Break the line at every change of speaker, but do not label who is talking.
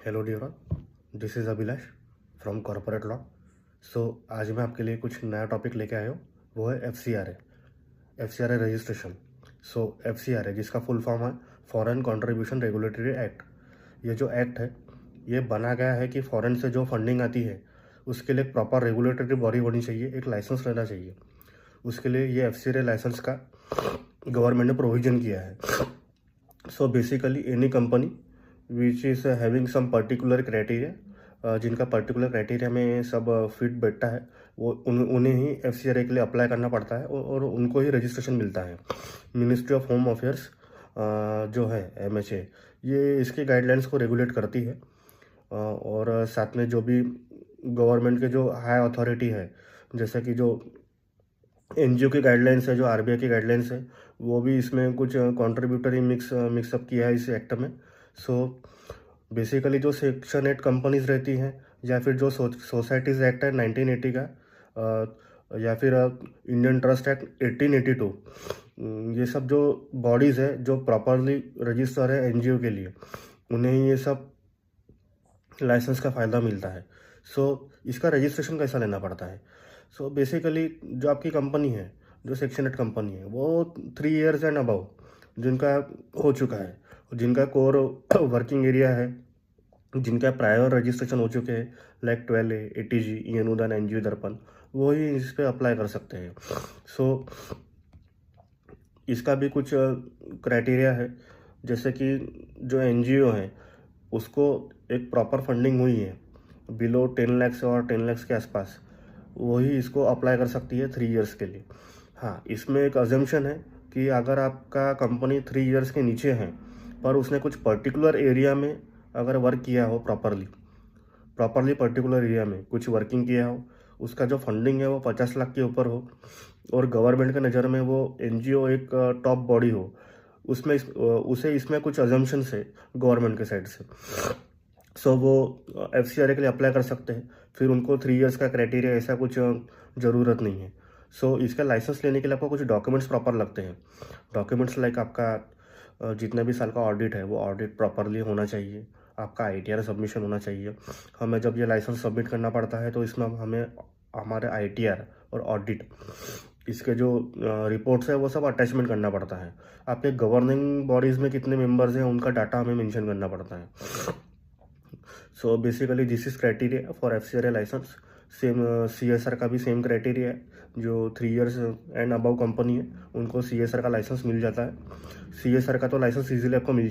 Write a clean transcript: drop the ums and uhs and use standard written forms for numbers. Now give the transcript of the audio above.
Hello dear, this is Abhilash from corporate law. So आज मैं आपके लिए कुछ नया टॉपिक लेके आया हूँ। वो है F C R A registration. So F C R A जिसका फुल फॉर्म है फॉरेन कंट्रीब्यूशन रेगुलेटरी एक्ट। ये जो एक्ट है ये बना गया है कि फॉरेन से जो फंडिंग आती है उसके लिए एक प्रॉपर रेगुलेटरी बॉडी होनी चाहिए, एक लाइसेंस लेना चाहिए। उसके लिए ये F C R A licence का गवर्नमेंट ने प्रोविज़न किया है। So basically any company which is having some particular criteria, जिनका पर्टिकुलर क्राइटेरिया में सब फिट बैठता है, वो उन्हें ही एफ सी आर ए के लिए अप्लाई करना पड़ता है और उनको ही रजिस्ट्रेशन मिलता है। मिनिस्ट्री ऑफ होम अफेयर्स जो है MHA, ये इसके गाइडलाइंस को रेगुलेट करती है। और साथ में जो भी गवर्नमेंट के जो हाई अथॉरिटी है, जैसे कि जो NGO की गाइडलाइंस है, जो RBI की गाइडलाइंस है, वो भी इसमें कुछ कंट्रीब्यूटरी मिक्सअप किया है इस एक्ट में। सो बेसिकली जो सेक्शन 8 कंपनीज रहती हैं या फिर जो सोसाइटीज़ एक्ट है 1980 का, या फिर इंडियन ट्रस्ट एक्ट 1882, ये सब जो बॉडीज़ है जो प्रॉपरली रजिस्टर है NGO के लिए, उन्हें ये सब लाइसेंस का फ़ायदा मिलता है। सो इसका रजिस्ट्रेशन कैसा लेना पड़ता है? सो बेसिकली जो आपकी कंपनी है, जो सेक्शन 8 कंपनी है, वो 3 इयर्स एंड अबव जिनका हो चुका है, जिनका कोर वर्किंग एरिया है, जिनका प्रायर रजिस्ट्रेशन हो चुके हैं, लाइक 12A, ATG, अनुदान, NGO दर्पण, वो ही इस पर अप्लाई कर सकते हैं। सो इसका भी कुछ क्राइटेरिया है, जैसे कि जो NGO है उसको एक प्रॉपर फंडिंग हुई है बिलो 10 लाख और 10 लाख के आसपास, वही इसको अप्लाई कर सकती है 3 इयर्स के लिए। हाँ, इसमें एक अजम्पशन है कि अगर आपका कंपनी 3 इयर्स के नीचे है पर उसने कुछ पर्टिकुलर एरिया में अगर वर्क किया हो प्रॉपरली पर्टिकुलर एरिया में कुछ वर्किंग किया हो, उसका जो फंडिंग है वो 50 लाख के ऊपर हो और गवर्नमेंट के नज़र में वो NGO एक टॉप बॉडी हो, उसे इसमें कुछ अजम्पशन है गवर्नमेंट के साइड से। सो वो FCRA के लिए अप्लाई कर सकते हैं। फिर उनको 3 इयर्स का क्राइटेरिया ऐसा कुछ ज़रूरत नहीं है। सो इसका लाइसेंस लेने के लिए आपको कुछ डॉक्यूमेंट्स प्रॉपर लगते हैं। डॉक्यूमेंट्स लाइक आपका जितने भी साल का ऑडिट है वो ऑडिट प्रॉपरली होना चाहिए, आपका ITR सबमिशन होना चाहिए। हमें जब ये लाइसेंस सबमिट करना पड़ता है तो इसमें हमें हमारे ITR और ऑडिट, इसके जो रिपोर्ट्स है वो सब अटैचमेंट करना पड़ता है। आपके गवर्निंग बॉडीज़ में कितने मेंबर्स हैं उनका डाटा हमें मेंशन करना पड़ता है। So basically this is criteria for FCRA licence. Same CSR का भी सेम क्राइटेरिया है। जो 3 इयर्स एंड अबव कंपनी है उनको CSR का लाइसेंस मिल जाता है। CSR का तो लाइसेंस इजीली आपको मिल